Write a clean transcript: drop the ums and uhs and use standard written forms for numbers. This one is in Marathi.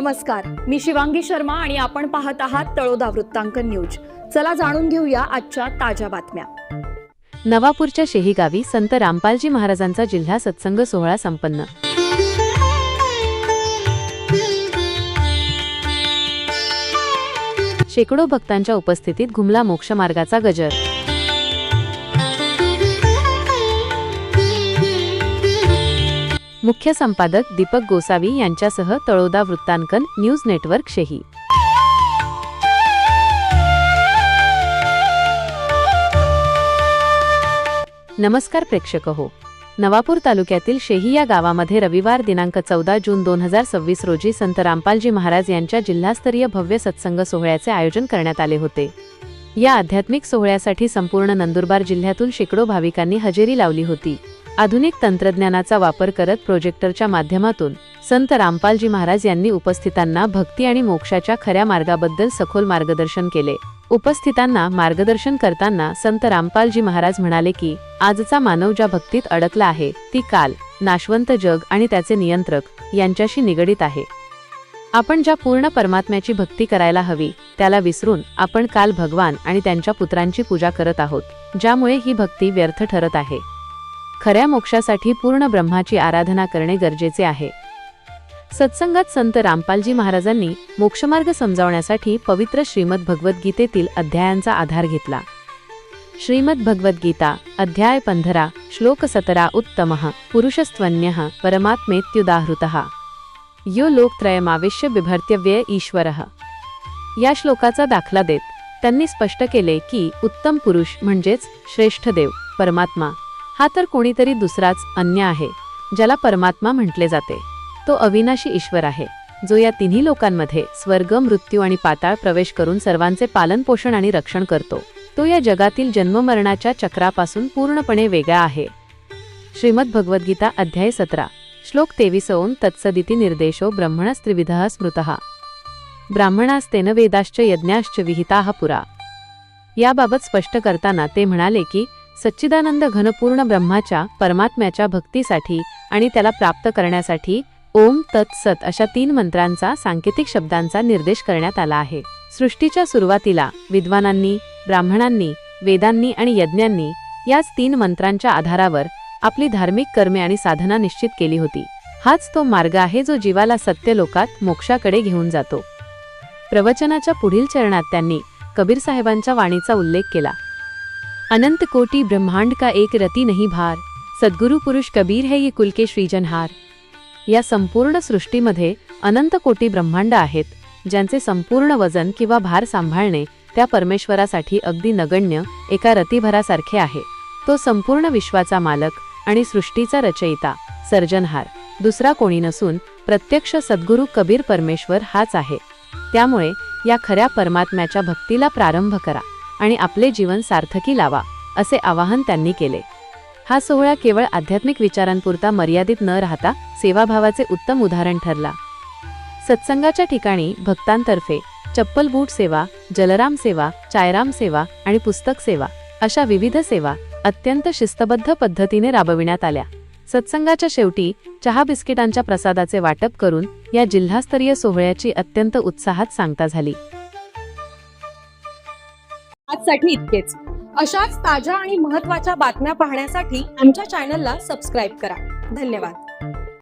नमस्कार, मी शिवांगी शर्मा आणि आपण पाहत आहात तळोदा वृत्तांकन न्यूज। चला जाणून घेऊया आजच्या ताज्या बातम्या। नवापूरच्या शेही गावी संत रामपालजी महाराजांचा जिल्हा सत्संग सोहळा संपन्न। शेकडो भक्तांच्या उपस्थितीत घुमला मोक्षमार्गाचा गजर। मुख्य संपादक दीपक गोसावी यांच्यासह तळोदा वृत्तांकन न्यूज नेटवर्क शेही। नमस्कार प्रेक्षक हो, नवापूर तालुक्यातील शेही या गावामध्ये रविवार दिनांक 14 जून 2026 रोजी संत रामपालजी महाराज यांच्या जिल्हास्तरीय भव्य सत्संग सोहळ्याचे आयोजन करण्यात आले होते। या आध्यात्मिक सोहळ्यासाठी संपूर्ण नंदुरबार जिल्ह्यातून शेकडो भाविकांनी हजेरी लावली होती। आधुनिक तंत्रज्ञानाचा वापर करत प्रोजेक्टरच्या माध्यमातून संत रामपालजी महाराज यांनी उपस्थितांना भक्ती आणि मोक्षाच्या खऱ्या मार्गाबद्दल सखोल मार्गदर्शन केले। उपस्थितांना मार्गदर्शन करताना संत रामपालजी महाराज म्हणाले की आजचा मानव ज्या भक्तीत अडकला आहे ती काल, नाशवंत जग आणि त्याचे नियंत्रक यांच्याशी निगडीत आहे। आपण ज्या पूर्ण परमात्म्याची भक्ती करायला हवी त्याला विसरून आपण काल भगवान आणि त्यांच्या पुत्रांची पूजा करत आहोत, ज्यामुळे ही भक्ती व्यर्थ ठरत आहे। खऱ्या मोक्षासाठी पूर्ण ब्रह्माची आराधना करणे गरजेचे आहे। सत्संगात संत रामपालजी महाराजांनी मोक्षमार्ग समजावण्यासाठी पवित्र श्रीमद भगवद्गीतेतील अध्यायांचा आधार घेतला। श्रीमद भगवद्गीता अध्याय 15 श्लोक 17 उत्तमः पुरुषस्त्वन्यः परमात्मेत्युदाहृतः यो लोकत्रयमावेश्य बिभर्त्यव्यय ईश्वरः। या श्लोकाचा दाखला देत त्यांनी स्पष्ट केले की उत्तम पुरुष म्हणजेच श्रेष्ठ देव परमात्मा हा तर कोणीतरी दुसराच अन्य आहे, ज्याला परमात्मा म्हटले जाते। तो अविनाशी ईश्वर आहे, जो या तिन्ही लोकांमध्ये स्वर्ग, मृत्यू आणि पाताळ प्रवेश करून सर्वांचे पालन पोषण आणि रक्षण करतो। तो या जगातील जन्ममरणाच्या चक्रापासून पूर्णपणे वेगळा आहे। श्रीमद भगवद्गीता अध्याय 17 श्लोक 23 ओं तत्सदिति निर्देशो ब्रह्मणस्त्रिविधः स्मृतः ब्राह्मणास्तेन वेदाश्च यज्ञाश्च विहिताः पुरा। याबाबत स्पष्ट करताना ते म्हणाले की सच्चिदानंद घनपूर्ण ब्रह्माच्या परमात्म्याच्या भक्तीसाठी आणि त्याला प्राप्त करण्यासाठी ओम तत्सत अशा 3 मंत्रांचा सांकेतिक शब्दांचा निर्देश करण्यात आला आहे। सृष्टीच्या सुरुवातीला विद्वानांनी, ब्राह्मणांनी, वेदांनी आणि यज्ञांनी याच 3 मंत्रांच्या आधारावर आपली धार्मिक कर्मे आणि साधना निश्चित केली होती। हाच तो मार्ग आहे जो जीवाला सत्यलोकात मोक्षाकडे घेऊन जातो। प्रवचनाच्या पुढील चरणात त्यांनी कबीर साहेबांच्या वाणीचा उल्लेख केला। अनंत कोटि ब्रह्मांड का एक रति नहीं भार, सद्गुरु पुरुष कबीर है ये कुल के श्रीजनहार। या संपूर्ण सृष्टीमध्ये अनंत कोटी ब्रह्मांड आहेत, ज्यांचे संपूर्ण वजन किंवा भार सांभाळणे त्या परमेश्वरासाठी अगदी नगण्य एका रतिभरासारखे आहे। तो संपूर्ण विश्वाचा मालक आणि सृष्टीचा रचयिता, सर्जनहार दुसरा कोणी नसून प्रत्यक्ष सद्गुरु कबीर परमेश्वर हाच आहे। त्यामुळे या खऱ्या परमात्म्याच्या भक्तीला प्रारंभ करा आणि आपले जीवन सार्थकी लावा, असे आवाहन त्यांनी केले। हा सोहळा केवळ आध्यात्मिक विचारांपुरता मर्यादित न राहता सेवाभावाचे उत्तम उदाहरण ठरला। सत्संगाच्या ठिकाणी भक्तांतर्फे चप्पल बूट सेवा, जलराम सेवा, चायराम सेवा आणि पुस्तक सेवा अशा विविध सेवा अत्यंत शिस्तबद्ध पद्धतीने राबविण्यात आल्या। सत्संगाच्या शेवटी चहा बिस्किटांच्या प्रसादाचे वाटप करून या जिल्हास्तरीय सोहळ्याची अत्यंत उत्साहात सांगता झाली। आजसाठी इतकेच। अशाच ताज्या आणि महत्त्वाच्या बातम्या पाहण्यासाठी आमच्या चॅनलला सबस्क्राइब करा। धन्यवाद।